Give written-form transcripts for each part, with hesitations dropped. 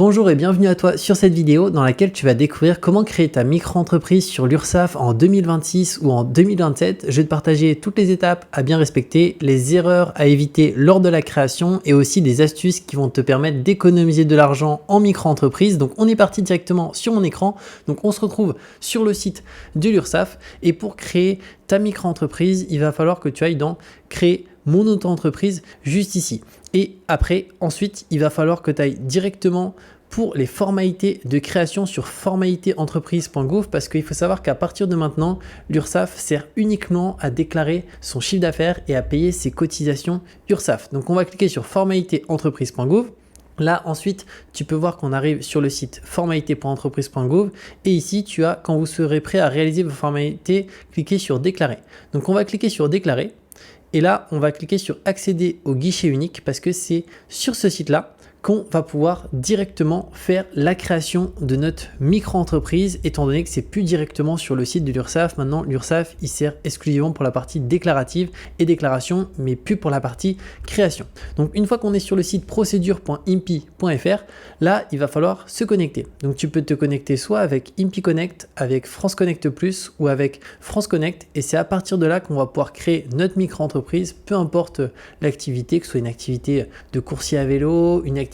Bonjour et bienvenue à toi sur cette vidéo dans laquelle tu vas découvrir comment créer ta micro-entreprise sur l'URSSAF en 2026 ou en 2027. Je vais te partager toutes les étapes à bien respecter, les erreurs à éviter lors de la création et aussi des astuces qui vont te permettre d'économiser de l'argent en micro-entreprise. Donc on est parti directement sur mon écran. Donc on se retrouve sur le site de l'URSSAF et pour créer ta micro-entreprise, il va falloir que tu ailles dans créer mon auto-entreprise juste ici. Et après, ensuite, il va falloir que tu ailles directement pour les formalités de création sur formalitéentreprise.gouv parce qu'il faut savoir qu'à partir de maintenant, l'URSSAF sert uniquement à déclarer son chiffre d'affaires et à payer ses cotisations URSSAF. Donc on va cliquer sur formalitéentreprise.gouv. Là, ensuite, tu peux voir qu'on arrive sur le site formalité.entreprise.gouv et ici, tu as, quand vous serez prêt à réaliser vos formalités, cliquez sur déclarer. Donc on va cliquer sur déclarer. Et là, on va cliquer sur accéder au guichet unique parce que c'est sur ce site-là qu'on va pouvoir directement faire la création de notre micro-entreprise étant donné que c'est plus directement sur le site de l'URSSAF. Maintenant, l'URSSAF, il sert exclusivement pour la partie déclarative et déclaration, mais plus pour la partie création. Donc, une fois qu'on est sur le site procédure.impi.fr, là, il va falloir se connecter. Donc, tu peux te connecter soit avec Impi Connect, avec France Connect Plus ou avec France Connect et c'est à partir de là qu'on va pouvoir créer notre micro-entreprise, peu importe l'activité, que ce soit une activité de coursier à vélo, une activité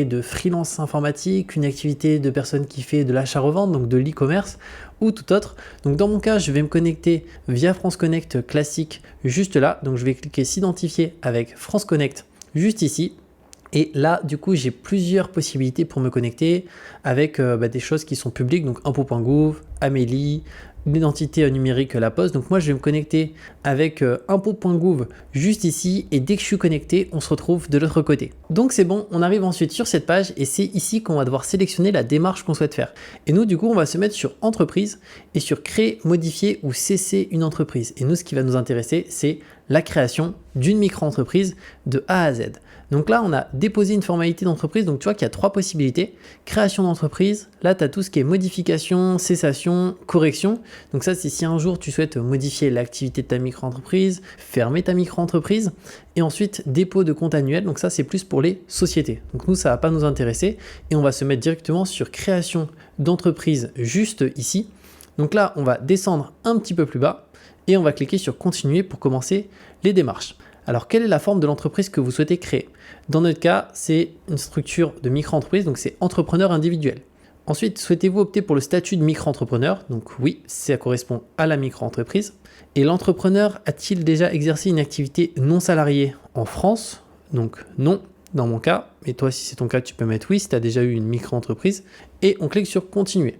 de freelance informatique, une activité de personne qui fait de l'achat-revente, donc de l'e-commerce ou tout autre. Donc dans mon cas, je vais me connecter via France Connect classique juste là. Donc je vais cliquer s'identifier avec France Connect juste ici. Et là, du coup, j'ai plusieurs possibilités pour me connecter avec des choses qui sont publiques, donc impôts.gouv, Amélie, l'identité numérique La Poste. Donc moi, je vais me connecter avec impôts.gouv juste ici et dès que je suis connecté, on se retrouve de l'autre côté. Donc c'est bon, on arrive ensuite sur cette page et c'est ici qu'on va devoir sélectionner la démarche qu'on souhaite faire. Et nous, du coup, on va se mettre sur entreprise et sur créer, modifier ou cesser une entreprise. Et nous, ce qui va nous intéresser, c'est la création d'une micro-entreprise de A à Z. Donc là, on a déposé une formalité d'entreprise. Donc tu vois qu'il y a trois possibilités. Création d'entreprise. Là, tu as tout ce qui est modification, cessation, correction. Donc ça, c'est si un jour tu souhaites modifier l'activité de ta micro-entreprise, fermer ta micro-entreprise. Et ensuite, dépôt de compte annuel. Donc ça, c'est plus pour les sociétés. Donc nous, ça ne va pas nous intéresser. Et on va se mettre directement sur création d'entreprise juste ici. Donc là, on va descendre un petit peu plus bas et on va cliquer sur continuer pour commencer les démarches. Alors, quelle est la forme de l'entreprise que vous souhaitez créer? Dans notre cas, c'est une structure de micro-entreprise, donc c'est entrepreneur individuel. Ensuite, souhaitez-vous opter pour le statut de micro-entrepreneur? Donc oui, ça correspond à la micro-entreprise. Et l'entrepreneur a-t-il déjà exercé une activité non salariée en France? Donc non, dans mon cas. Mais toi, si c'est ton cas, tu peux mettre oui si tu as déjà eu une micro-entreprise. Et on clique sur continuer.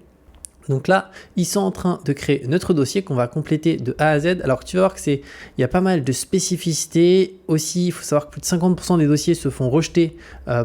Donc là, ils sont en train de créer notre dossier qu'on va compléter de A à Z. Alors tu vas voir que il y a pas mal de spécificités. Aussi, il faut savoir que plus de 50% des dossiers se font rejeter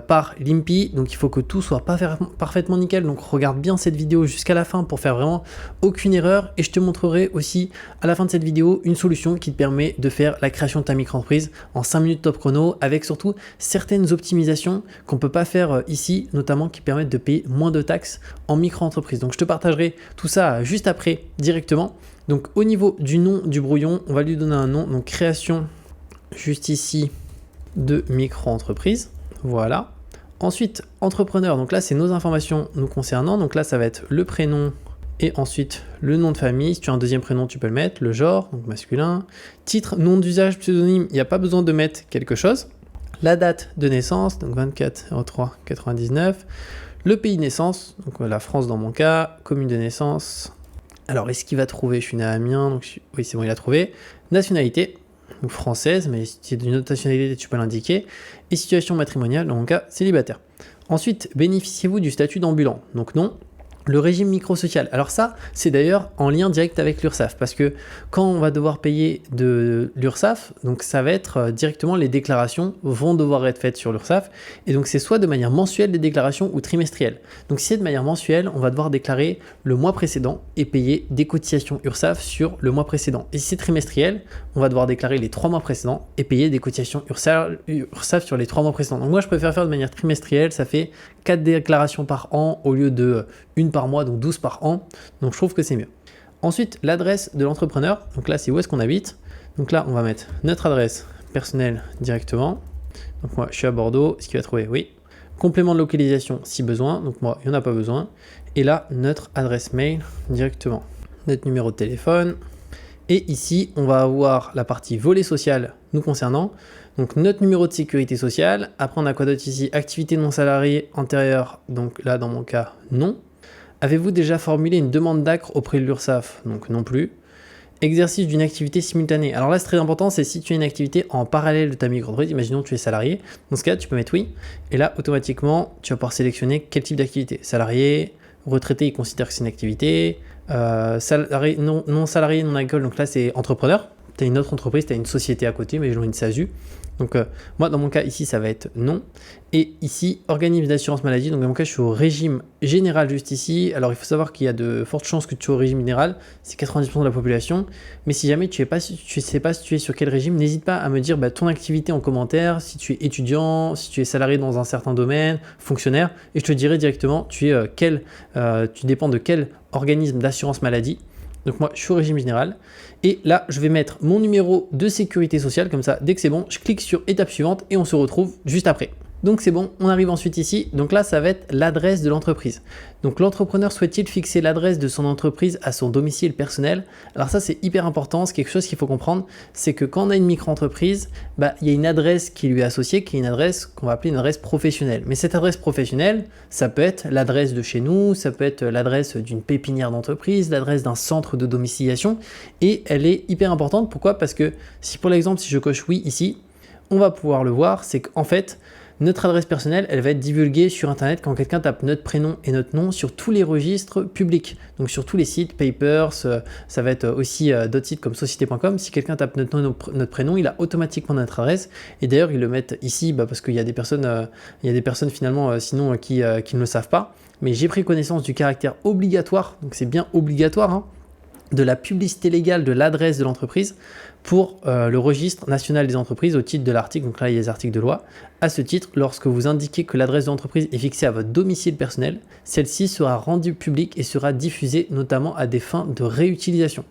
par l'INPI. Donc il faut que tout soit parfaitement nickel. Donc regarde bien cette vidéo jusqu'à la fin pour faire vraiment aucune erreur. Et je te montrerai aussi à la fin de cette vidéo une solution qui te permet de faire la création de ta micro-entreprise en 5 minutes top chrono avec surtout certaines optimisations qu'on ne peut pas faire ici, notamment qui permettent de payer moins de taxes en micro-entreprise. Donc je te partagerai tout ça juste après directement. Donc au niveau du nom du brouillon, on va lui donner un nom, donc création juste ici de micro-entreprise. Voilà. Ensuite, entrepreneur, donc là c'est nos informations nous concernant. Donc là ça va être le prénom et ensuite le nom de famille. Si tu as un deuxième prénom, tu peux le mettre, le genre, donc masculin. Titre, nom d'usage, pseudonyme, il n'y a pas besoin de mettre quelque chose. La date de naissance, donc 24/03/99. Le pays de naissance, donc la France dans mon cas, commune de naissance. Alors, est-ce qu'il va trouver? Je suis né à Amiens, donc oui, c'est bon, il a trouvé. Nationalité, donc française, mais si tu es d'une autre nationalité, tu peux l'indiquer. Et situation matrimoniale, dans mon cas, célibataire. Ensuite, bénéficiez-vous du statut d'ambulant? Donc non. Le régime micro-social. Alors ça, c'est d'ailleurs en lien direct avec l'URSSAF parce que quand on va devoir payer de l'URSSAF, donc ça va être directement les déclarations vont devoir être faites sur l'URSSAF et donc c'est soit de manière mensuelle des déclarations ou trimestrielles. Donc si c'est de manière mensuelle, on va devoir déclarer le mois précédent et payer des cotisations URSSAF sur le mois précédent. Et si c'est trimestriel, on va devoir déclarer les 3 mois précédents et payer des cotisations URSSAF sur les 3 mois précédents. Donc moi, je préfère faire de manière trimestrielle, ça fait 4 déclarations par an au lieu de une par mois, donc 12 par an. Donc je trouve que c'est mieux. Ensuite, l'adresse de l'entrepreneur. Donc là, c'est où est-ce qu'on habite. Donc là, on va mettre notre adresse personnelle directement. Donc moi, je suis à Bordeaux. Est-ce qu'il va trouver? Oui. complément de localisation si besoin, donc moi, il n'y en a pas besoin. Et là, notre adresse mail directement, notre numéro de téléphone. Et ici, on va avoir la partie volet social nous concernant. Donc notre numéro de sécurité sociale. Après, on a quoi d'autre ici? Activité non salariée antérieure. Donc là, dans mon cas, non. Avez-vous déjà formulé une demande d'ACRE auprès de l'URSSAF? Donc non plus. Exercice d'une activité simultanée. Alors là, c'est très important, c'est si tu as une activité en parallèle de ta micro-entreprise, imaginons que tu es salarié. Dans ce cas, tu peux mettre oui. Et là, automatiquement, tu vas pouvoir sélectionner quel type d'activité. Salarié, retraité, il considère que c'est une activité. Salarié, non salarié, non agricole, donc là, c'est entrepreneur. Tu as une autre entreprise, tu as une société à côté, mais une SASU. Donc moi, dans mon cas, ici, ça va être non. Et ici, organisme d'assurance maladie. Donc dans mon cas, je suis au régime général juste ici. Alors il faut savoir qu'il y a de fortes chances que tu sois au régime général. C'est 90% de la population. Mais si jamais tu ne sais pas si tu es sur quel régime, n'hésite pas à me dire ton activité en commentaire, si tu es étudiant, si tu es salarié dans un certain domaine, fonctionnaire. Et je te dirai directement, tu dépends de quel organisme d'assurance maladie. Donc moi, je suis au régime général. Et là, je vais mettre mon numéro de sécurité sociale. Comme ça, dès que c'est bon, je clique sur étape suivante et on se retrouve juste après. Donc c'est bon, on arrive ensuite ici. Donc là, ça va être l'adresse de l'entreprise. Donc l'entrepreneur souhaite-t-il fixer l'adresse de son entreprise à son domicile personnel? Alors ça, c'est hyper important. C'est quelque chose qu'il faut comprendre. C'est que quand on a une micro-entreprise, il y a une adresse qui lui est associée, qui est une adresse qu'on va appeler une adresse professionnelle. Mais cette adresse professionnelle, ça peut être l'adresse de chez nous, ça peut être l'adresse d'une pépinière d'entreprise, l'adresse d'un centre de domiciliation. Et elle est hyper importante. Pourquoi? Parce que si pour l'exemple, si je coche oui ici, on va pouvoir le voir, c'est qu'en fait, notre adresse personnelle, elle va être divulguée sur Internet quand quelqu'un tape notre prénom et notre nom sur tous les registres publics. Donc sur tous les sites, Papers, ça va être aussi d'autres sites comme société.com. Si quelqu'un tape notre nom et notre prénom, il a automatiquement notre adresse. Et d'ailleurs, ils le mettent ici parce qu'il y a des personnes, finalement sinon qui ne le savent pas. Mais j'ai pris connaissance du caractère obligatoire, donc c'est bien obligatoire, de la publicité légale de l'adresse de l'entreprise pour le registre national des entreprises au titre de l'article, donc là il y a les articles de loi. À ce titre, lorsque vous indiquez que l'adresse de l'entreprise est fixée à votre domicile personnel, celle-ci sera rendue publique et sera diffusée notamment à des fins de réutilisation.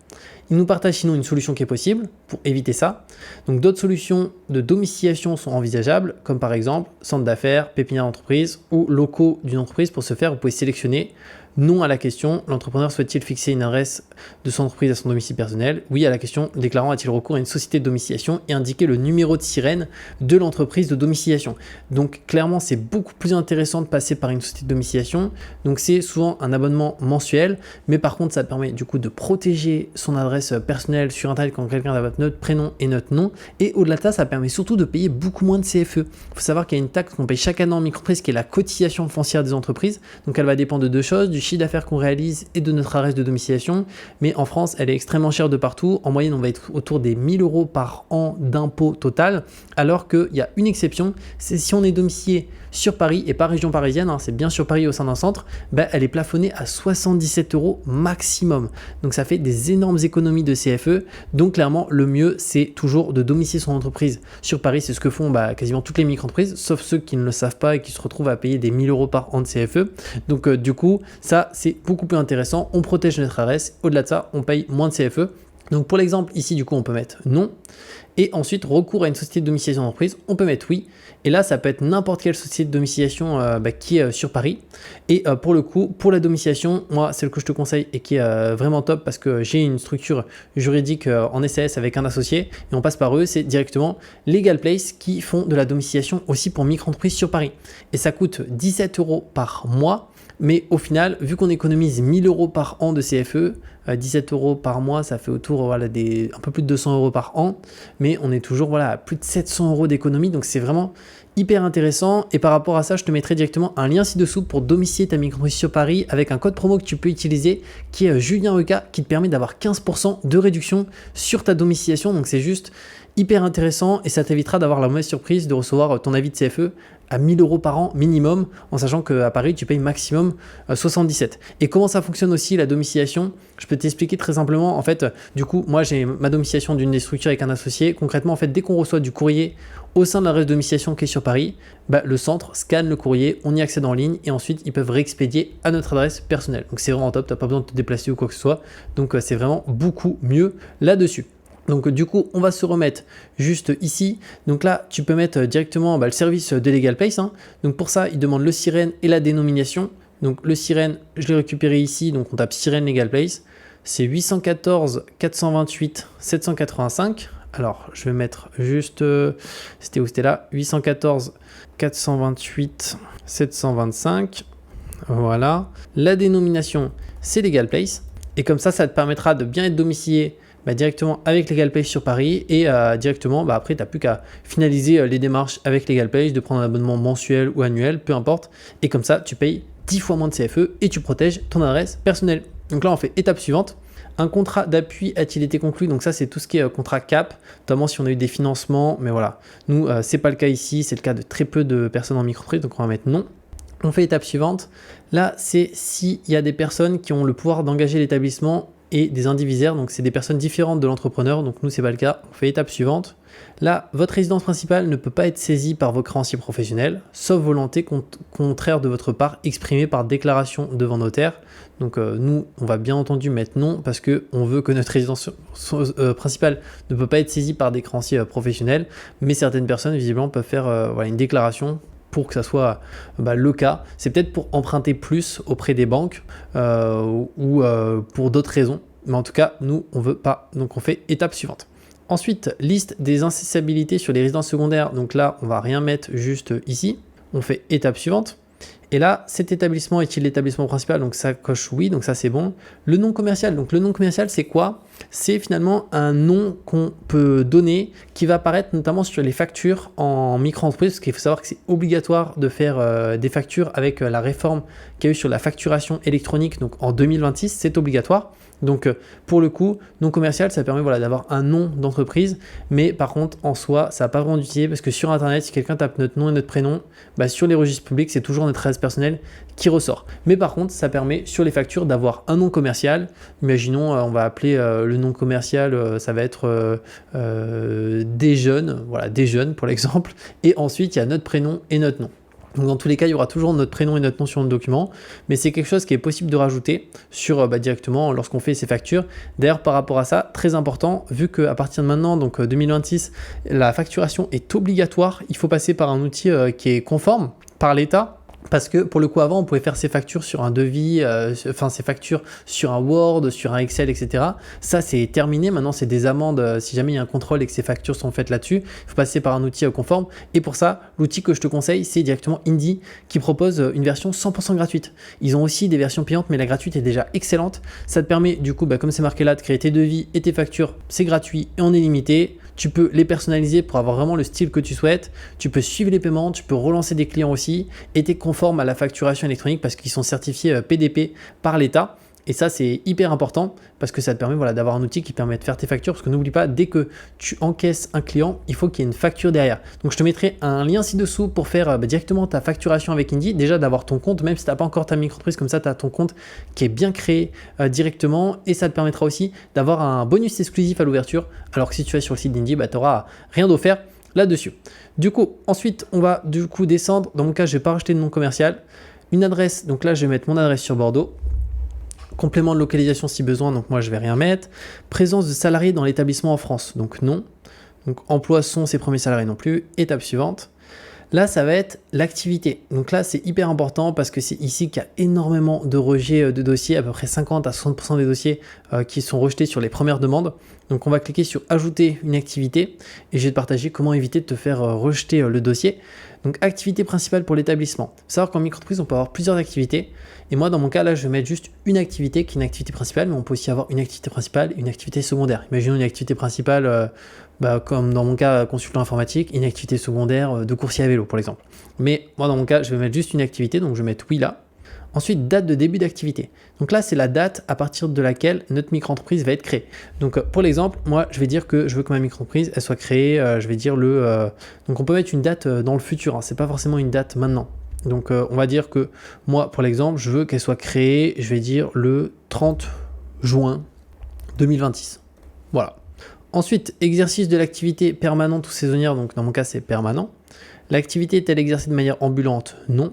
Il nous partage sinon une solution qui est possible pour éviter ça. Donc d'autres solutions de domiciliation sont envisageables, comme par exemple centre d'affaires, pépinière d'entreprise ou locaux d'une entreprise. Pour ce faire, vous pouvez sélectionner non à la question, l'entrepreneur souhaite-t-il fixer une adresse de son entreprise à son domicile personnel? Oui à la question, le déclarant a-t-il recours à une société de domiciliation et indiquer le numéro de sirène de l'entreprise de domiciliation. Donc clairement, c'est beaucoup plus intéressant de passer par une société de domiciliation. Donc c'est souvent un abonnement mensuel, mais par contre, ça permet du coup de protéger son adresse personnelle sur Internet quand quelqu'un a notre prénom et notre nom. Et au-delà de ça permet surtout de payer beaucoup moins de CFE. Il faut savoir qu'il y a une taxe qu'on paye chaque année en micro-entreprise qui est la cotisation foncière des entreprises. Donc elle va dépendre de deux choses, du chiffre d'affaires qu'on réalise et de notre adresse de domiciliation. Mais en France, elle est extrêmement chère de partout. En moyenne, on va être autour des 1 000 € par an d'impôt total, alors qu'il y a une exception, c'est si on est domicilié sur Paris et pas région parisienne, c'est bien sur Paris au sein d'un centre, elle est plafonnée à 77 € maximum. Donc ça fait des énormes économies de CFE. Donc clairement, le mieux, c'est toujours de domicilier son entreprise sur Paris. C'est ce que font quasiment toutes les micro-entreprises, sauf ceux qui ne le savent pas et qui se retrouvent à payer des 1 000 € par an de CFE. Donc du coup, ça, c'est beaucoup plus intéressant. On protège notre adresse. Au-delà de ça, on paye moins de CFE. Donc pour l'exemple, ici, du coup, on peut mettre non. Et ensuite, recours à une société de domiciliation d'entreprise, on peut mettre oui. Et là, ça peut être n'importe quelle société de domiciliation qui est sur Paris. Et pour le coup, pour la domiciliation, moi, celle que je te conseille et qui est vraiment top parce que j'ai une structure juridique en SAS avec un associé et on passe par eux, c'est directement Legal Place qui font de la domiciliation aussi pour micro-entreprises sur Paris. Et ça coûte 17 € par mois. Mais au final, vu qu'on économise 1 000 € par an de CFE, 17 € par mois, ça fait autour un peu plus de 200 € par an. Mais on est toujours à plus de 700 € d'économie. Donc c'est vraiment hyper intéressant. Et par rapport à ça, je te mettrai directement un lien ci-dessous pour domicilier ta micro-entreprise sur Paris avec un code promo que tu peux utiliser qui est Julien Euka qui te permet d'avoir 15% de réduction sur ta domiciliation. Donc c'est juste hyper intéressant et ça t'évitera d'avoir la mauvaise surprise de recevoir ton avis de CFE à 1 000 € par an minimum, en sachant qu'à Paris, tu payes maximum 77. Et comment ça fonctionne aussi la domiciliation? Je peux t'expliquer très simplement. En fait, du coup, moi, j'ai ma domiciliation d'une des structures avec un associé. Concrètement, en fait, dès qu'on reçoit du courrier au sein de l'adresse de domiciliation qui est sur Paris, le centre scanne le courrier, on y accède en ligne et ensuite, ils peuvent réexpédier à notre adresse personnelle. Donc, c'est vraiment top. Tu n'as pas besoin de te déplacer ou quoi que ce soit. Donc, c'est vraiment beaucoup mieux là-dessus. Donc du coup, on va se remettre juste ici. Donc là, tu peux mettre directement le service de Legal Place, hein. Donc pour ça, il demande le sirène et la dénomination. Donc le sirène, je l'ai récupéré ici. Donc on tape sirène Legal Place. C'est 814 428 785. Alors je vais mettre juste, c'était où, c'était là, 814 428 725. Voilà. La dénomination, c'est Legal Place. Et comme ça te permettra de bien être domicilié directement avec Legal Place sur Paris et directement, après, tu n'as plus qu'à finaliser les démarches avec Legal Place, de prendre un abonnement mensuel ou annuel, peu importe. Et comme ça, tu payes 10 fois moins de CFE et tu protèges ton adresse personnelle. Donc là, on fait étape suivante. Un contrat d'appui a-t-il été conclu? Donc ça, c'est tout ce qui est contrat CAP, notamment si on a eu des financements. Mais voilà, nous, c'est pas le cas ici. C'est le cas de très peu de personnes en micro-entreprise. Donc on va mettre non. On fait étape suivante. Là, c'est s'il y a des personnes qui ont le pouvoir d'engager l'établissement et des indivisaires, donc c'est des personnes différentes de l'entrepreneur, donc nous c'est pas le cas. On fait étape suivante. Là, votre résidence principale ne peut pas être saisie par vos créanciers professionnels, sauf volonté contraire de votre part exprimée par déclaration devant notaire. Donc nous, on va bien entendu mettre non parce qu'on veut que notre résidence principale ne peut pas être saisie par des créanciers professionnels, mais certaines personnes visiblement peuvent faire une déclaration pour que ça soit le cas. C'est peut-être pour emprunter plus auprès des banques ou pour d'autres raisons. Mais en tout cas, nous, on veut pas. Donc, on fait étape suivante. Ensuite, liste des incessibilités sur les résidences secondaires. Donc là, on va rien mettre juste ici. On fait étape suivante. Et là, cet établissement est-il l'établissement principal? Donc ça coche oui, donc ça c'est bon. Le nom commercial, donc le nom commercial c'est quoi? C'est finalement un nom qu'on peut donner qui va apparaître notamment sur les factures en micro-entreprise, parce qu'il faut savoir que c'est obligatoire de faire des factures avec la réforme qu'il y a eu sur la facturation électronique, donc en 2026, c'est obligatoire. Donc pour le coup, nom commercial, ça permet d'avoir un nom d'entreprise, mais par contre en soi, ça n'a pas vraiment d'utilité parce que sur internet, si quelqu'un tape notre nom et notre prénom, sur les registres publics, c'est toujours notre adresse personnelle qui ressort. Mais par contre, ça permet sur les factures d'avoir un nom commercial. Imaginons, on va appeler le nom commercial, ça va être des jeunes, voilà, des jeunes pour l'exemple, et ensuite il y a notre prénom et notre nom. Donc dans tous les cas, il y aura toujours notre prénom et notre nom sur le document, mais c'est quelque chose qui est possible de rajouter sur directement lorsqu'on fait ces factures. D'ailleurs, par rapport à ça, très important, vu qu'à partir de maintenant, donc 2026, la facturation est obligatoire, il faut passer par un outil qui est conforme par l'État. Parce que pour le coup, avant, on pouvait faire ses factures sur un devis, ses factures sur un Word, sur un Excel, etc. Ça, c'est terminé. Maintenant, c'est des amendes si jamais il y a un contrôle et que ces factures sont faites là-dessus. Il faut passer par un outil conforme. Et pour ça, l'outil que je te conseille, c'est directement Indy qui propose une version 100% gratuite. Ils ont aussi des versions payantes, mais la gratuite est déjà excellente. Ça te permet, du coup, comme c'est marqué là, de créer tes devis et tes factures. C'est gratuit et on est limité. Tu peux les personnaliser pour avoir vraiment le style que tu souhaites. Tu peux suivre les paiements, tu peux relancer des clients aussi et tu es conforme à la facturation électronique parce qu'ils sont certifiés PDP par l'État. Et ça, c'est hyper important parce que ça te permet d'avoir un outil qui permet de faire tes factures. Parce que n'oublie pas, dès que tu encaisses un client, il faut qu'il y ait une facture derrière. Donc, je te mettrai un lien ci-dessous pour faire directement ta facturation avec Indy. Déjà, d'avoir ton compte, même si tu n'as pas encore ta micro-entreprise, comme ça, tu as ton compte qui est bien créé directement. Et ça te permettra aussi d'avoir un bonus exclusif à l'ouverture. Alors que si tu es sur le site d'Indy, tu n'auras rien d'offert là-dessus. Du coup, ensuite, on va descendre. Dans mon cas, je ne vais pas rajouter de nom commercial. Une adresse, donc là, je vais mettre mon adresse sur Bordeaux. Complément de localisation si besoin, donc moi je vais rien mettre. Présence de salariés dans l'établissement en France, donc non. Donc emploi sont ses premiers salariés non plus. Étape suivante. Là, ça va être l'activité. Donc là, c'est hyper important parce que c'est ici qu'il y a énormément de rejets de dossiers, à peu près 50 à 60% des dossiers qui sont rejetés sur les premières demandes. Donc on va cliquer sur ajouter une activité et je vais te partager comment éviter de te faire rejeter le dossier. Donc activité principale pour l'établissement. Il faut savoir qu'en micro-entreprise, on peut avoir plusieurs activités. Et moi, dans mon cas, là, je vais mettre juste une activité qui est une activité principale, mais on peut aussi avoir une activité principale et une activité secondaire. Imaginons une activité principale, comme dans mon cas, consultant informatique, une activité secondaire de coursier à vélo, pour exemple. Mais moi, dans mon cas, je vais mettre juste une activité, donc je vais mettre oui là. Ensuite, date de début d'activité. Donc là, c'est la date à partir de laquelle notre micro-entreprise va être créée. Donc pour l'exemple, moi, je vais dire que je veux que ma micro-entreprise elle soit créée, je vais dire donc on peut mettre une date dans le futur, hein, c'est pas forcément une date maintenant. Donc on va dire que moi, pour l'exemple, je veux qu'elle soit créée, je vais dire le 30 juin 2026. Voilà. Ensuite, exercice de l'activité permanente ou saisonnière, donc dans mon cas, c'est permanent. L'activité est-elle exercée de manière ambulante? Non.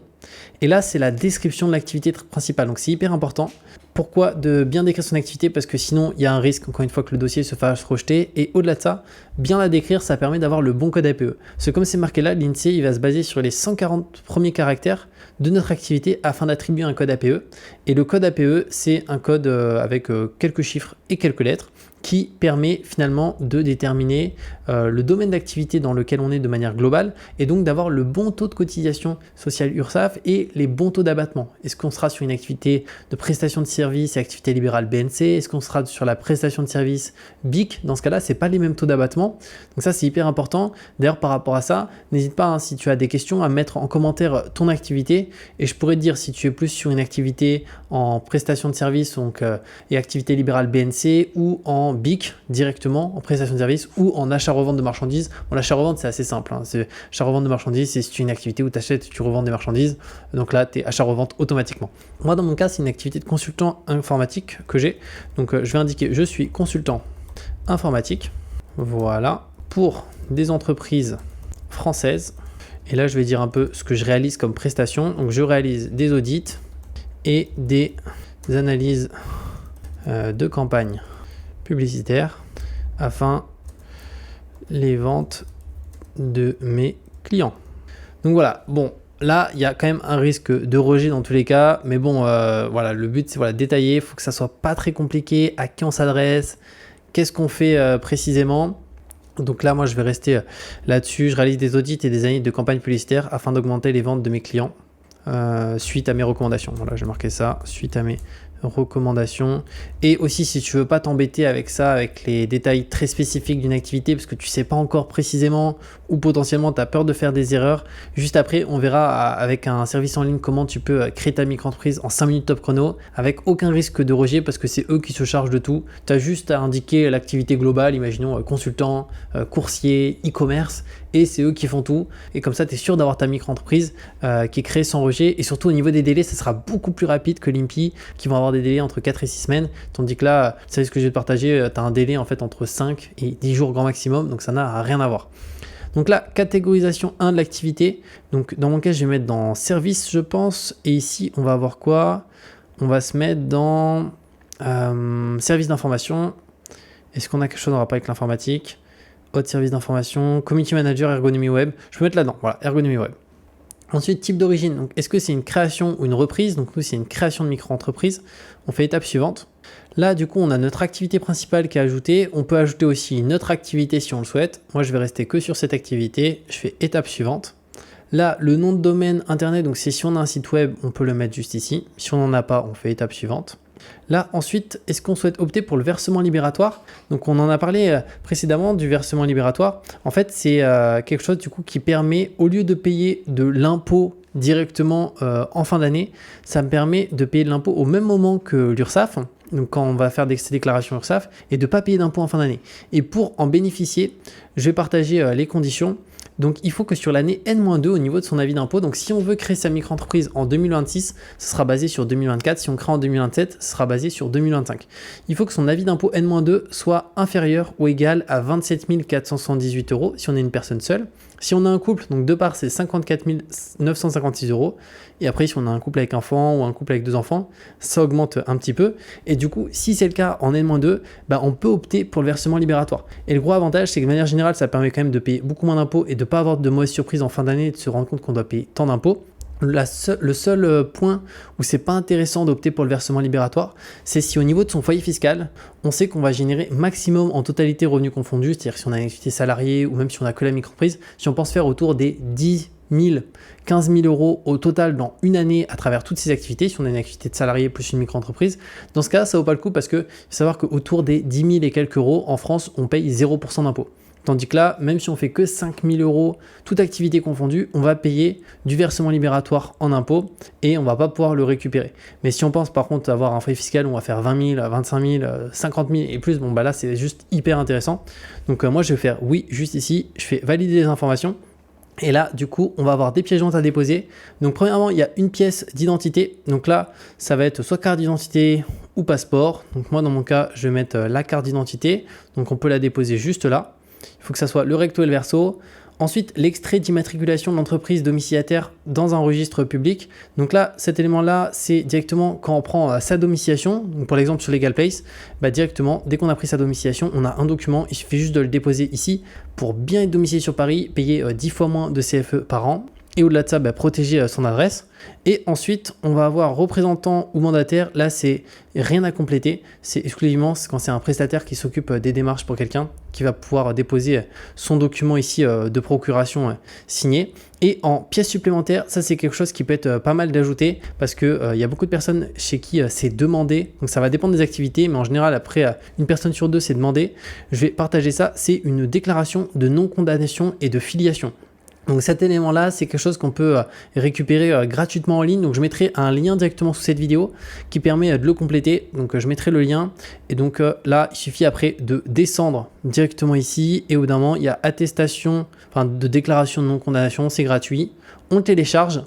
Et là, c'est la description de l'activité principale. Donc, c'est hyper important Pourquoi de bien décrire son activité? Parce que sinon, il y a un risque, encore une fois, que le dossier se fasse rejeter. Et au-delà de ça, bien la décrire, ça permet d'avoir le bon code APE. Parce que comme c'est marqué là, l'INSEE, il va se baser sur les 140 premiers caractères de notre activité afin d'attribuer un code APE. Et le code APE, c'est un code avec quelques chiffres et quelques lettres qui permet finalement de déterminer le domaine d'activité dans lequel on est de manière globale et donc d'avoir le bon taux de cotisation sociale URSSAF et les bons taux d'abattement. Est-ce qu'on sera sur une activité de prestation de service et activité libérale BNC? Est-ce qu'on sera sur la prestation de service BIC? Dans ce cas-là, ce n'est pas les mêmes taux d'abattement. Donc ça, c'est hyper important. D'ailleurs, par rapport à ça, n'hésite pas, si tu as des questions, à mettre en commentaire ton activité et je pourrais te dire si tu es plus sur une activité en prestation de service donc, et activité libérale BNC ou en BIC directement en prestation de service ou en achat-revente de marchandises. Bon, l'achat-revente, c'est assez simple. C'est achat-revente de marchandises, c'est si tu as une activité où tu achètes et tu revends des marchandises. Donc là, tu es achat-revente automatiquement. Moi, dans mon cas, c'est une activité de consultant informatique que j'ai. Donc, je vais indiquer je suis consultant informatique. Voilà. Pour des entreprises françaises. Et là, je vais dire un peu ce que je réalise comme prestation. Donc, je réalise des audits et des analyses de campagne publicitaire afin les ventes de mes clients. Donc voilà, bon, là, il y a quand même un risque de rejet dans tous les cas, mais bon, voilà, le but, c'est détailler, il faut que ça soit pas très compliqué, à qui on s'adresse, qu'est-ce qu'on fait précisément. Donc là, moi, je vais rester là-dessus. Je réalise des audits et des analyses de campagne publicitaire afin d'augmenter les ventes de mes clients suite à mes recommandations. Voilà, j'ai marqué ça, suite à mes recommandations. Et aussi, si tu veux pas t'embêter avec ça, avec les détails très spécifiques d'une activité parce que tu sais pas encore précisément ou potentiellement tu as peur de faire des erreurs, juste après on verra avec un service en ligne comment tu peux créer ta micro-entreprise en 5 minutes top chrono avec aucun risque de rejet parce que c'est eux qui se chargent de tout. Tu as juste à indiquer l'activité globale, imaginons consultant, coursier, e-commerce, et c'est eux qui font tout. Et comme ça, tu es sûr d'avoir ta micro-entreprise qui est créée sans rejet. Et surtout au niveau des délais, ça sera beaucoup plus rapide que l'IMPI qui vont avoir des délais entre 4 et 6 semaines. Tandis que là, c'est ce que je vais te partager, tu as un délai en fait entre 5 et 10 jours grand maximum. Donc ça n'a rien à voir. Donc là, catégorisation 1 de l'activité. Donc dans mon cas, je vais mettre dans service, je pense. Et ici, on va avoir quoi? On va se mettre dans service d'information. Est-ce qu'on a quelque chose en rapport avec l'informatique? Autre service d'information, community manager, ergonomie web. Je peux mettre là-dedans, voilà, ergonomie web. Ensuite, type d'origine. Donc, est-ce que c'est une création ou une reprise? Donc, nous, c'est une création de micro-entreprise. On fait étape suivante. Là, du coup, on a notre activité principale qui est ajoutée. On peut ajouter aussi une autre activité si on le souhaite. Moi, je vais rester que sur cette activité. Je fais étape suivante. Là, le nom de domaine internet, donc c'est si on a un site web, on peut le mettre juste ici. Si on n'en a pas, on fait étape suivante. Là, ensuite, est-ce qu'on souhaite opter pour le versement libératoire? Donc, on en a parlé précédemment du versement libératoire. En fait, c'est quelque chose du coup qui permet, au lieu de payer de l'impôt directement en fin d'année, ça me permet de payer de l'impôt au même moment que l'URSSAF. Donc, quand on va faire ces déclarations URSSAF et de ne pas payer d'impôt en fin d'année. Et pour en bénéficier, je vais partager les conditions. Donc, il faut que sur l'année N-2 au niveau de son avis d'impôt, donc si on veut créer sa micro-entreprise en 2026, ce sera basé sur 2024. Si on crée en 2027, ce sera basé sur 2025. Il faut que son avis d'impôt N-2 soit inférieur ou égal à 27 478 € si on est une personne seule. Si on a un couple, donc deux parts, c'est 54 956 €. Et après, si on a un couple avec enfant ou un couple avec 2 enfants, ça augmente un petit peu. Et du coup, si c'est le cas en N-2, on peut opter pour le versement libératoire. Et le gros avantage, c'est que de manière générale, ça permet quand même de payer beaucoup moins d'impôts et de ne pas avoir de mauvaises surprises en fin d'année et de se rendre compte qu'on doit payer tant d'impôts. Le seul point où c'est pas intéressant d'opter pour le versement libératoire, c'est si au niveau de son foyer fiscal, on sait qu'on va générer maximum en totalité revenus confondus, c'est-à-dire si on a une activité salariée ou même si on a que la micro-entreprise, si on pense faire autour des 10 000, 15 000 € au total dans une année à travers toutes ces activités, si on a une activité de salarié plus une micro-entreprise, dans ce cas, ça vaut pas le coup parce que faut savoir qu'autour des 10 000 et quelques euros en France, on paye 0% d'impôt. Tandis que là, même si on fait que 5 000 €, toute activité confondue, on va payer du versement libératoire en impôt et on va pas pouvoir le récupérer. Mais si on pense par contre avoir un foyer fiscal où on va faire 20 000, 25 000, 50 000 et plus, là c'est juste hyper intéressant. Donc moi je vais faire oui juste ici, je fais valider les informations. Et là, du coup, on va avoir des pièces jointes à déposer. Donc, premièrement, il y a une pièce d'identité. Donc là, ça va être soit carte d'identité ou passeport. Donc moi, dans mon cas, je vais mettre la carte d'identité. Donc, on peut la déposer juste là. Il faut que ça soit le recto et le verso. Ensuite, l'extrait d'immatriculation de l'entreprise domiciliataire dans un registre public. Donc là, cet élément-là, c'est directement quand on prend sa domiciliation. Donc pour l'exemple sur LegalPlace, directement, dès qu'on a pris sa domiciliation, on a un document. Il suffit juste de le déposer ici pour bien être domicilié sur Paris, payer 10 fois moins de CFE par an. Et au-delà de ça, protéger son adresse. Et ensuite, on va avoir représentant ou mandataire. Là, c'est rien à compléter. C'est exclusivement quand c'est un prestataire qui s'occupe des démarches pour quelqu'un qui va pouvoir déposer son document ici de procuration signé. Et en pièce supplémentaire, ça c'est quelque chose qui peut être pas mal d'ajouter parce qu'il y a beaucoup de personnes chez qui c'est demandé. Donc ça va dépendre des activités, mais en général, après une personne sur deux, c'est demandé. Je vais partager ça. C'est une déclaration de non-condamnation et de filiation. Donc cet élément-là, c'est quelque chose qu'on peut récupérer gratuitement en ligne. Donc je mettrai un lien directement sous cette vidéo qui permet de le compléter. Donc je mettrai le lien. Et donc là, il suffit après de descendre directement ici. Et au bout d'un moment, il y a attestation, de déclaration de non-condamnation, c'est gratuit. On le télécharge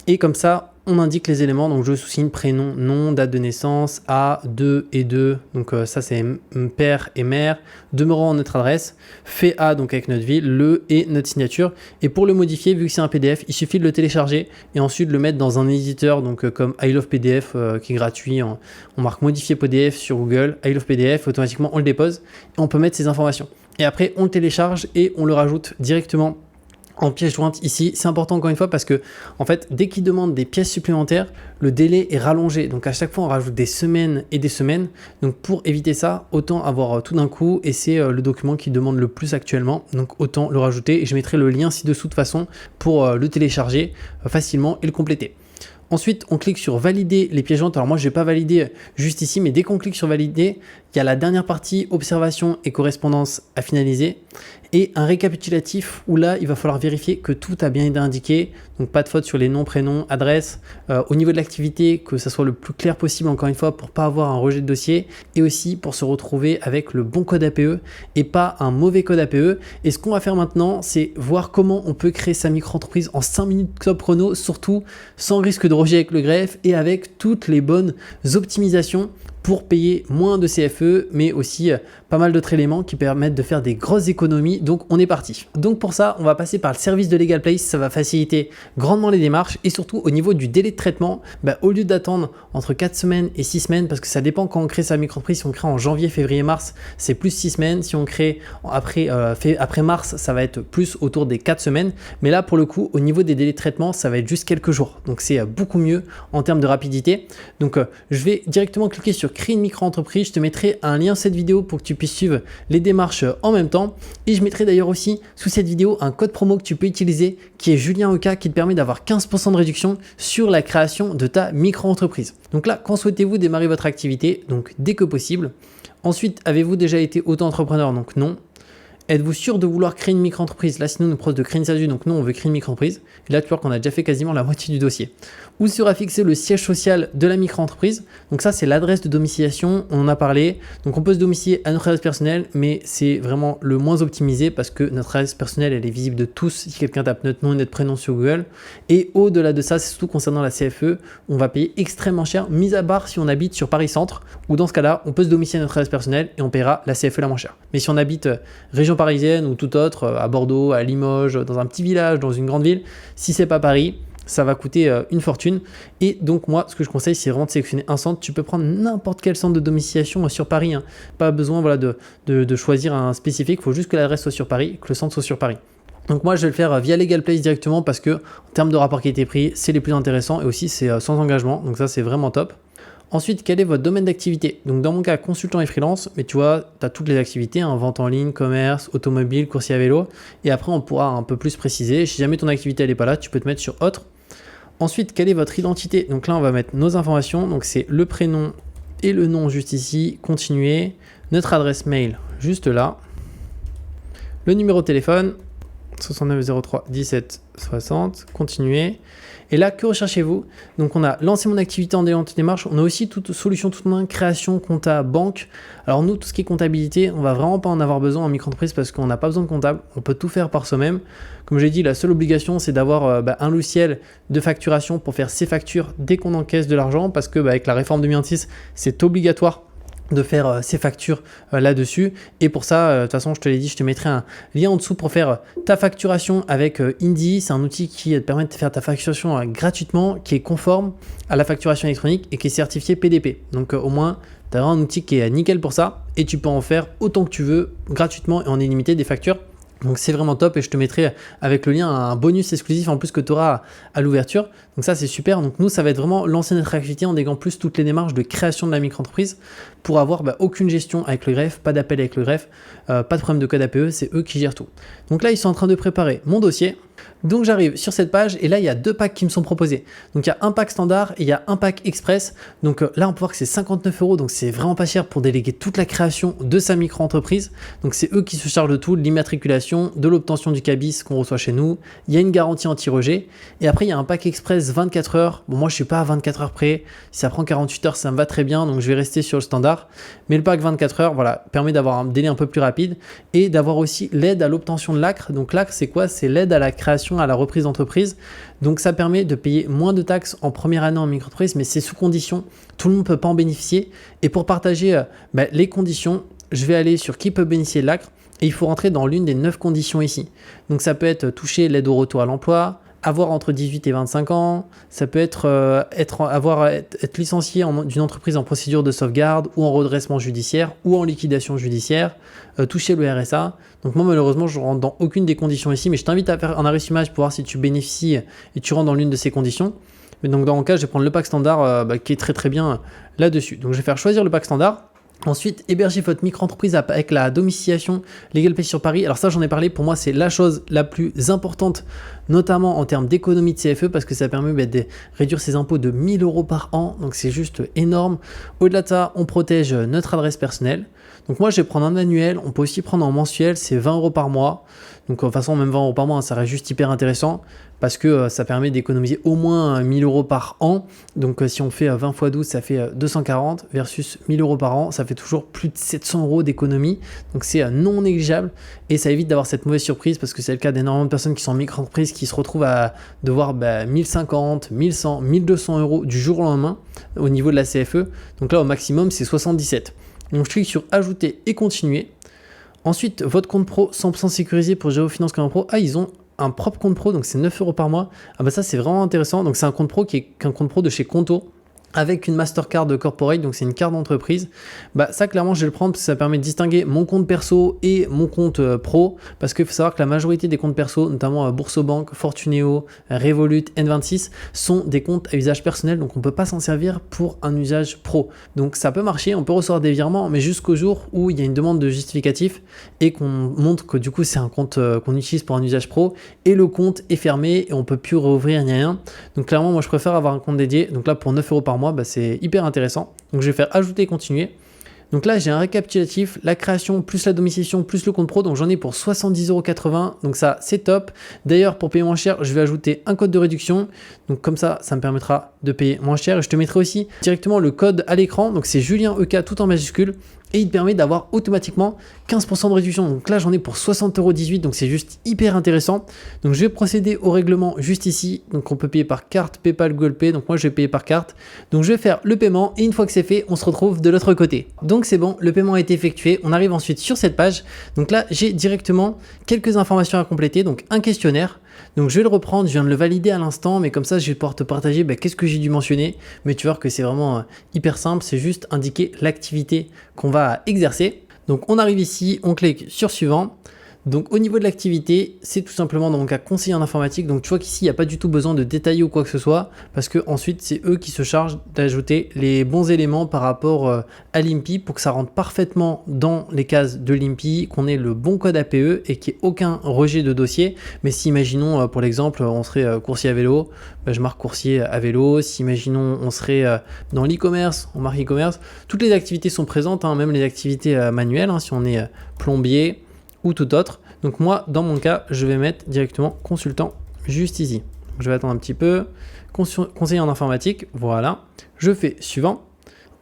et comme ça, on indique les éléments. Donc je sous-signe prénom, nom, date de naissance, A, 2 et 2. Donc ça c'est père et mère. Demeurant notre adresse. Fait A donc avec notre ville, le et notre signature. Et pour le modifier, vu que c'est un PDF, il suffit de le télécharger et ensuite de le mettre dans un éditeur. Donc comme I Love PDF qui est gratuit. On marque modifier PDF sur Google, I Love PDF. Automatiquement on le dépose et on peut mettre ces informations. Et après on le télécharge et on le rajoute directement en pièce jointe ici. C'est important encore une fois parce que en fait dès qu'ils demandent des pièces supplémentaires, le délai est rallongé, donc à chaque fois on rajoute des semaines et des semaines. Donc pour éviter ça, autant avoir tout d'un coup, et c'est le document qui demande le plus actuellement, donc autant le rajouter. Et je mettrai le lien ci-dessous de façon pour le télécharger facilement et le compléter. Ensuite, on clique sur valider les pièces jointes. Alors moi, je ne vais pas valider juste ici, mais dès qu'on clique sur valider, il y a la dernière partie observation et correspondance à finaliser et un récapitulatif où là, il va falloir vérifier que tout a bien été indiqué. Donc pas de faute sur les noms, prénoms, adresses. Au niveau de l'activité, que ça soit le plus clair possible encore une fois pour pas avoir un rejet de dossier et aussi pour se retrouver avec le bon code APE et pas un mauvais code APE. Et ce qu'on va faire maintenant, c'est voir comment on peut créer sa micro-entreprise en 5 minutes top chrono, surtout sans risque de rejet avec le greffe et avec toutes les bonnes optimisations pour payer moins de CFE, mais aussi pas mal d'autres éléments qui permettent de faire des grosses économies. Donc on est parti. Donc pour ça, on va passer par le service de LegalPlace. Ça va faciliter grandement les démarches et surtout au niveau du délai de traitement, au lieu d'attendre entre 4 semaines et 6 semaines, parce que ça dépend quand on crée sa micro-entreprise. Si on crée en janvier, février, mars, c'est plus 6 semaines. Si on crée après mars, ça va être plus autour des 4 semaines. Mais là, pour le coup, au niveau des délais de traitement, ça va être juste quelques jours. Donc c'est beaucoup mieux en termes de rapidité. Donc je vais directement cliquer sur créer une micro-entreprise. Je te mettrai un lien cette vidéo pour que tu puisses suivre les démarches en même temps. Et je mettrai d'ailleurs aussi sous cette vidéo un code promo que tu peux utiliser qui est JulienOka, qui te permet d'avoir 15% de réduction sur la création de ta micro-entreprise. Donc là, quand souhaitez-vous démarrer votre activité? Donc dès que possible. Ensuite, avez-vous déjà été auto-entrepreneur? Donc non. Êtes-vous sûr de vouloir créer une micro-entreprise? Là, sinon, on nous propose de créer une SASU, donc nous, on veut créer une micro-entreprise. Et là, tu vois qu'on a déjà fait quasiment la moitié du dossier. Où sera fixé le siège social de la micro-entreprise? Donc ça, c'est l'adresse de domiciliation, on en a parlé. Donc on peut se domicilier à notre adresse personnelle, mais c'est vraiment le moins optimisé parce que notre adresse personnelle, elle est visible de tous si quelqu'un tape notre nom et notre prénom sur Google. Et au-delà de ça, c'est surtout concernant la CFE, on va payer extrêmement cher, mis à part si on habite sur Paris Centre, où dans ce cas-là, on peut se domicilier à notre adresse personnelle et on paiera la CFE la moins chère. Mais si on habite région parisienne ou tout autre, à Bordeaux, à Limoges, dans un petit village, dans une grande ville, si c'est pas Paris, ça va coûter une fortune. Et donc moi, ce que je conseille, c'est vraiment de sélectionner un centre. Tu peux prendre n'importe quel centre de domiciliation sur Paris, hein. Pas besoin de choisir un spécifique, il faut juste que l'adresse soit sur Paris, que le centre soit sur Paris. Donc moi, je vais le faire via LegalPlace directement parce que en termes de rapport qualité-prix, c'est les plus intéressants et aussi c'est sans engagement. Donc ça, c'est vraiment top. Ensuite, quel est votre domaine d'activité? Donc dans mon cas, consultant et freelance, mais tu vois, tu as toutes les activités, hein, vente en ligne, commerce, automobile, coursier à vélo. Et après, on pourra un peu plus préciser. Si jamais ton activité n'est pas là, tu peux te mettre sur autre. Ensuite, quelle est votre identité? Donc là, on va mettre nos informations. Donc c'est le prénom et le nom juste ici, continuer. Notre adresse mail juste là. Le numéro de téléphone, 69 03 17 60, continuer. Et là, que recherchez-vous? Donc, on a lancé mon activité en déléguant toute démarche. On a aussi toute solution toute main, création, compta, banque. Alors, nous, tout ce qui est comptabilité, on va vraiment pas en avoir besoin en micro-entreprise parce qu'on n'a pas besoin de comptable. On peut tout faire par soi-même. Comme j'ai dit, la seule obligation, c'est d'avoir un logiciel de facturation pour faire ses factures dès qu'on encaisse de l'argent parce que avec la réforme 2026, c'est obligatoire de faire ces factures là-dessus. Et pour ça, de toute façon, je te l'ai dit, je te mettrai un lien en dessous pour faire ta facturation avec Indy. C'est un outil qui te permet de faire ta facturation gratuitement, qui est conforme à la facturation électronique et qui est certifié PDP. Donc au moins, tu as vraiment un outil qui est nickel pour ça et tu peux en faire autant que tu veux gratuitement et en illimité des factures. Donc c'est vraiment top et je te mettrai avec le lien un bonus exclusif en plus que tu auras à l'ouverture. Donc ça c'est super. Donc nous ça va être vraiment lancer notre activité en déguant plus toutes les démarches de création de la micro-entreprise pour avoir aucune gestion avec le greffe, pas d'appel avec le greffe, pas de problème de code APE, c'est eux qui gèrent tout. Donc là ils sont en train de préparer mon dossier. Donc j'arrive sur cette page et là il y a deux packs qui me sont proposés. Donc il y a un pack standard et il y a un pack express. Donc là on peut voir que c'est 59 €, donc c'est vraiment pas cher pour déléguer toute la création de sa micro-entreprise. Donc c'est eux qui se chargent de tout, de l'immatriculation, de l'obtention du cabis qu'on reçoit chez nous. Il y a une garantie anti-rejet. Et après il y a un pack express 24 heures. Bon moi je suis pas à 24 heures près. Si ça prend 48 heures ça me va très bien, donc je vais rester sur le standard. Mais le pack 24 heures, voilà, permet d'avoir un délai un peu plus rapide et d'avoir aussi l'aide à l'obtention de l'ACRE. Donc l'ACRE c'est quoi? C'est l'aide à la création, à la reprise d'entreprise. Donc ça permet de payer moins de taxes en première année en micro-entreprise, mais c'est sous condition. Tout le monde ne peut pas en bénéficier. Et pour partager les conditions, je vais aller sur qui peut bénéficier de l'ACRE et il faut rentrer dans l'une des 9 conditions ici. Donc ça peut être toucher l'aide au retour à l'emploi, avoir entre 18 et 25 ans, ça peut être être licencié d'une entreprise en procédure de sauvegarde ou en redressement judiciaire ou en liquidation judiciaire, toucher le RSA. Donc moi malheureusement je ne rentre dans aucune des conditions ici, mais je t'invite à faire un arrêt-image pour voir si tu bénéficies et tu rentres dans l'une de ces conditions. Mais donc dans mon cas je vais prendre le pack standard qui est très très bien là-dessus. Donc je vais faire choisir le pack standard. Ensuite, héberger votre micro-entreprise avec la domiciliation Legal Place sur Paris. Alors ça, j'en ai parlé, pour moi, c'est la chose la plus importante, notamment en termes d'économie de CFE, parce que ça permet de réduire ses impôts de 1 000 € par an. Donc c'est juste énorme. Au-delà de ça, on protège notre adresse personnelle. Donc moi, je vais prendre un annuel. On peut aussi prendre en mensuel, c'est 20 € par mois. Donc de toute façon, même 20 € par mois, ça reste juste hyper intéressant parce que ça permet d'économiser au moins 1 000 € par an. Donc si on fait 20 x 12, ça fait 240 versus 1 000 € par an. Ça fait toujours plus de 700 € d'économie. Donc c'est non négligeable et ça évite d'avoir cette mauvaise surprise parce que c'est le cas d'énormément de personnes qui sont en micro-entreprise qui se retrouvent à devoir 1050, 1100, 1200 € du jour au lendemain au niveau de la CFE. Donc là, au maximum, c'est 77. Donc je clique sur ajouter et continuer. Ensuite, votre compte pro 100% sécurisé pour Géofinance comme pro. Ah, ils ont un propre compte pro, donc c'est 9 € par mois. Ah bah ça, c'est vraiment intéressant. Donc c'est un compte pro qui est un compte pro de chez Conto avec une Mastercard de corporate, donc c'est une carte d'entreprise. Ça clairement je vais le prendre parce que ça permet de distinguer mon compte perso et mon compte pro, parce qu'il faut savoir que la majorité des comptes perso, notamment Boursobank, Fortuneo, Revolut, N26, sont des comptes à usage personnel, donc on ne peut pas s'en servir pour un usage pro. Donc ça peut marcher, on peut recevoir des virements, mais jusqu'au jour où il y a une demande de justificatif et qu'on montre que du coup c'est un compte qu'on utilise pour un usage pro et le compte est fermé et on ne peut plus rouvrir ni rien. Donc clairement moi je préfère avoir un compte dédié, donc là pour 9 € par mois, c'est hyper intéressant. Donc je vais faire ajouter et continuer. Donc là j'ai un récapitulatif, la création plus la domiciliation plus le compte pro, donc j'en ai pour 70,80 €, donc ça c'est top. D'ailleurs pour payer moins cher je vais ajouter un code de réduction, donc comme ça me permettra de payer moins cher et je te mettrai aussi directement le code à l'écran, donc c'est Julien EK tout en majuscule et il te permet d'avoir automatiquement 15% de réduction. Donc là j'en ai pour 60,18 €, donc c'est juste hyper intéressant. Donc je vais procéder au règlement juste ici, donc on peut payer par carte, PayPal, Google Pay, donc moi je vais payer par carte. Donc je vais faire le paiement et une fois que c'est fait, on se retrouve de l'autre côté. Donc c'est bon, le paiement a été effectué, on arrive ensuite sur cette page. Donc là j'ai directement quelques informations à compléter, donc un questionnaire. Donc je vais le reprendre, je viens de le valider à l'instant, mais comme ça je vais pouvoir te partager qu'est-ce que j'ai dû mentionner. Mais tu vois que c'est vraiment hyper simple, c'est juste indiquer l'activité qu'on va exercer. Donc on arrive ici, on clique sur suivant. Donc au niveau de l'activité, c'est tout simplement dans mon cas conseiller en informatique. Donc tu vois qu'ici il n'y a pas du tout besoin de détailler ou quoi que ce soit parce que ensuite c'est eux qui se chargent d'ajouter les bons éléments par rapport à l'IMPI pour que ça rentre parfaitement dans les cases de l'IMPI, qu'on ait le bon code APE et qu'il n'y ait aucun rejet de dossier. Mais si imaginons pour l'exemple on serait coursier à vélo, je marque coursier à vélo. Si imaginons on serait dans l'e-commerce, on marque e-commerce. Toutes les activités sont présentes, même les activités manuelles, si on est plombier ou tout autre. Donc moi dans mon cas je vais mettre directement consultant juste ici. Donc, je vais attendre un petit peu, conseiller en informatique, voilà, je fais suivant.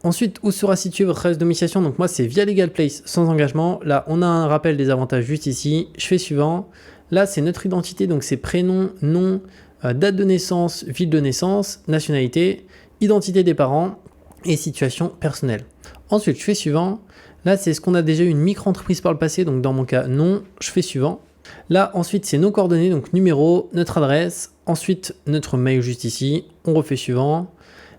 Ensuite, où sera située votre adresse de domiciliation? Donc moi c'est via Legal Place sans engagement. Là on a un rappel des avantages juste ici, je fais suivant. Là c'est notre identité, donc c'est prénom, nom, date de naissance, ville de naissance, nationalité, identité des parents. et situation personnelle. Ensuite, je fais suivant. Là, c'est ce qu'on a déjà eu une micro-entreprise par le passé, donc dans mon cas, non, je fais suivant. Là, ensuite, c'est nos coordonnées, donc numéro, notre adresse, ensuite notre mail juste ici, on refait suivant.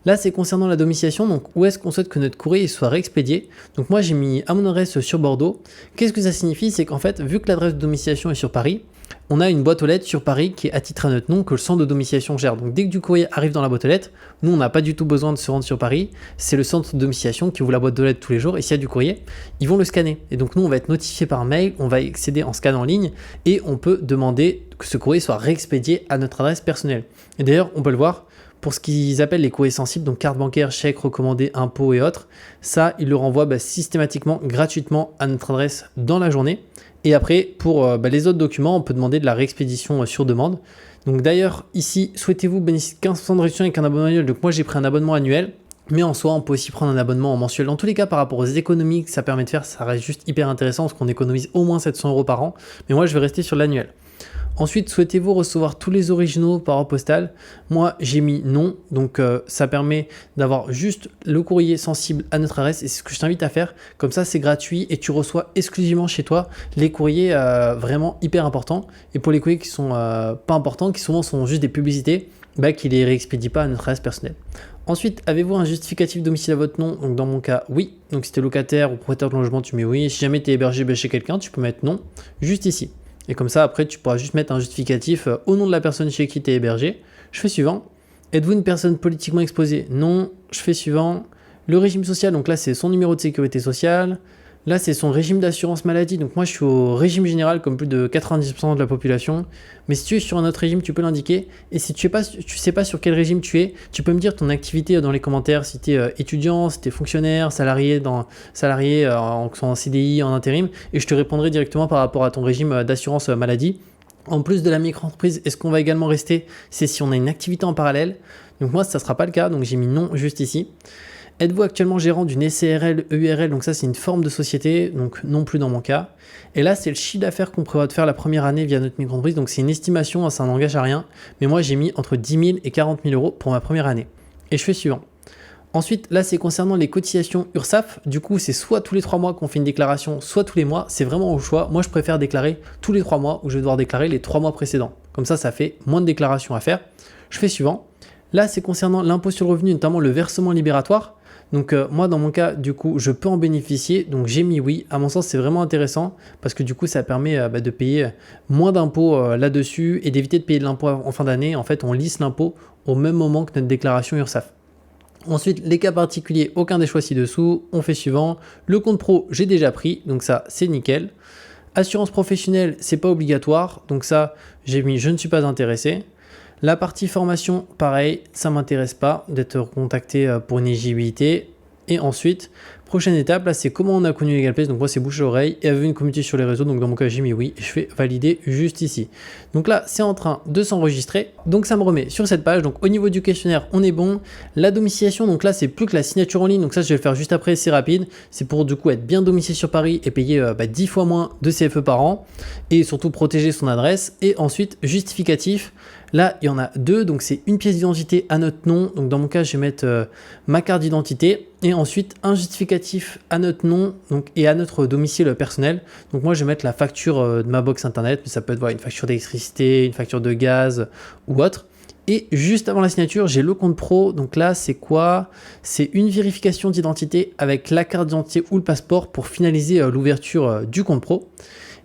Là, c'est concernant la domiciliation, donc où est-ce qu'on souhaite que notre courrier soit réexpédié. Donc moi, j'ai mis à mon adresse sur Bordeaux. Qu'est-ce que ça signifie? C'est qu'en fait, vu que l'adresse de domiciliation est sur Paris, on a une boîte aux lettres sur Paris qui est attitrée à notre nom que le centre de domiciliation gère. Donc dès que du courrier arrive dans la boîte aux lettres, nous, on n'a pas du tout besoin de se rendre sur Paris. C'est le centre de domiciliation qui ouvre la boîte aux lettres tous les jours. Et s'il y a du courrier, ils vont le scanner. Et donc nous, on va être notifié par mail, on va y accéder en scan en ligne et on peut demander que ce courrier soit réexpédié à notre adresse personnelle. Et d'ailleurs, on peut le voir. Pour ce qu'ils appellent les courriers sensibles, donc carte bancaire, chèque, recommandé, impôts et autres, ça, ils le renvoient systématiquement, gratuitement à notre adresse dans la journée. Et après, pour les autres documents, on peut demander de la réexpédition sur demande. Donc d'ailleurs, ici, souhaitez-vous bénéficier de 15% de réduction avec un abonnement annuel? Donc moi, j'ai pris un abonnement annuel. Mais en soi, on peut aussi prendre un abonnement en mensuel. Dans tous les cas, par rapport aux économies que ça permet de faire, ça reste juste hyper intéressant parce qu'on économise au moins 700 € par an. Mais moi, je vais rester sur l'annuel. Ensuite, souhaitez-vous recevoir tous les originaux par ordre postal? Moi, j'ai mis non, donc ça permet d'avoir juste le courrier sensible à notre adresse et c'est ce que je t'invite à faire. Comme ça, c'est gratuit et tu reçois exclusivement chez toi les courriers vraiment hyper importants. Et pour les courriers qui sont pas importants, qui souvent sont juste des publicités, qui les réexpédient pas à notre adresse personnelle. Ensuite, avez-vous un justificatif domicile à votre nom? Donc dans mon cas, oui. Donc si tu es locataire ou propriétaire de logement, tu mets oui. Si jamais tu es hébergé chez quelqu'un, tu peux mettre non, juste ici. Et comme ça, après, tu pourras juste mettre un justificatif au nom de la personne chez qui tu es hébergé. Je fais suivant. Êtes-vous une personne politiquement exposée? Non. Je fais suivant. Le régime social, donc là, c'est son numéro de sécurité sociale. Là, c'est son régime d'assurance maladie. Donc moi, je suis au régime général comme plus de 90% de la population. Mais si tu es sur un autre régime, tu peux l'indiquer. Et si tu sais pas sur quel régime tu es, tu peux me dire ton activité dans les commentaires. Si tu es étudiant, si tu es fonctionnaire, salarié en CDI, en intérim. Et je te répondrai directement par rapport à ton régime d'assurance maladie. En plus de la micro-entreprise, est-ce qu'on va également rester? C'est si on a une activité en parallèle. Donc moi, ça ne sera pas le cas. Donc j'ai mis non juste ici. Êtes-vous actuellement gérant d'une SARL, EURL? Donc ça, c'est une forme de société, donc non plus dans mon cas. Et là, c'est le chiffre d'affaires qu'on prévoit de faire la première année via notre micro-entreprise. Donc c'est une estimation, ça n'engage à rien. Mais moi, j'ai mis entre 10 000 et 40 000 € pour ma première année. Et je fais suivant. Ensuite, là, c'est concernant les cotisations URSSAF. Du coup, c'est soit tous les 3 mois qu'on fait une déclaration, soit tous les mois. C'est vraiment au choix. Moi, je préfère déclarer tous les 3 mois où je vais devoir déclarer les 3 mois précédents. Comme ça fait moins de déclarations à faire. Je fais suivant. Là, c'est concernant l'impôt sur le revenu, notamment le versement libératoire. Donc moi, dans mon cas, du coup, je peux en bénéficier. Donc j'ai mis oui. À mon sens, c'est vraiment intéressant parce que du coup, ça permet de payer moins d'impôts là-dessus et d'éviter de payer de l'impôt en fin d'année. En fait, on lisse l'impôt au même moment que notre déclaration URSSAF. Ensuite, les cas particuliers, aucun des choix ci-dessous. On fait suivant. Le compte pro, j'ai déjà pris. Donc ça, c'est nickel. Assurance professionnelle, c'est pas obligatoire. Donc ça, j'ai mis je ne suis pas intéressé. La partie formation, pareil, ça ne m'intéresse pas d'être contacté pour une éligibilité. Et ensuite, prochaine étape, là, c'est comment on a connu Legal Place. Donc moi, c'est bouche à oreille et avez une communauté sur les réseaux. Donc dans mon cas, j'ai mis oui et je fais valider juste ici. Donc là, c'est en train de s'enregistrer. Donc ça me remet sur cette page. Donc au niveau du questionnaire, on est bon. La domiciliation, donc là, c'est plus que la signature en ligne. Donc ça, je vais le faire juste après, c'est rapide. C'est pour du coup être bien domicilié sur Paris et payer 10 fois moins de CFE par an. Et surtout protéger son adresse. Et ensuite, justificatif. Là, il y en a 2, donc c'est une pièce d'identité à notre nom. Donc dans mon cas, je vais mettre ma carte d'identité et ensuite un justificatif à notre nom et à notre domicile personnel. Donc moi, je vais mettre la facture de ma box internet, mais ça peut être une facture d'électricité, une facture de gaz ou autre. Et juste avant la signature, j'ai le compte pro. Donc là, c'est quoi? C'est une vérification d'identité avec la carte d'identité ou le passeport pour finaliser l'ouverture du compte pro.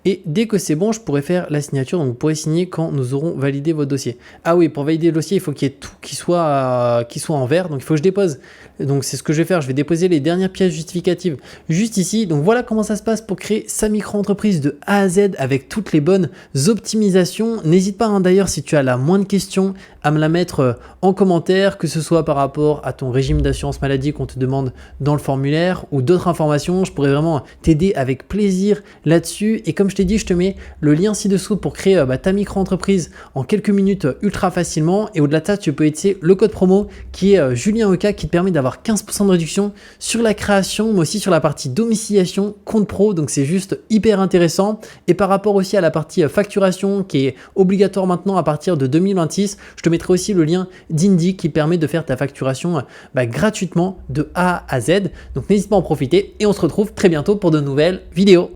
Et dès que c'est bon, je pourrais faire la signature. Donc vous pourrez signer quand nous aurons validé votre dossier. Ah oui, pour valider le dossier, il faut qu'il y ait tout qui soit en vert. Donc il faut que je dépose. Donc c'est ce que je vais faire. Je vais déposer les dernières pièces justificatives juste ici. Donc voilà comment ça se passe pour créer sa micro-entreprise de A à Z avec toutes les bonnes optimisations. N'hésite pas d'ailleurs si tu as la moindre question à me la mettre en commentaire, que ce soit par rapport à ton régime d'assurance maladie qu'on te demande dans le formulaire ou d'autres informations. Je pourrais vraiment t'aider avec plaisir là-dessus. Et comme je je t'ai dit, je te mets le lien ci-dessous pour créer ta micro-entreprise en quelques minutes ultra facilement. Et au-delà de ça, tu peux utiliser le code promo qui est Julien Oka qui te permet d'avoir 15% de réduction sur la création, mais aussi sur la partie domiciliation, compte pro. Donc c'est juste hyper intéressant. Et par rapport aussi à la partie facturation qui est obligatoire maintenant à partir de 2026, je te mettrai aussi le lien d'Indy qui permet de faire ta facturation gratuitement de A à Z. Donc n'hésite pas à en profiter et on se retrouve très bientôt pour de nouvelles vidéos.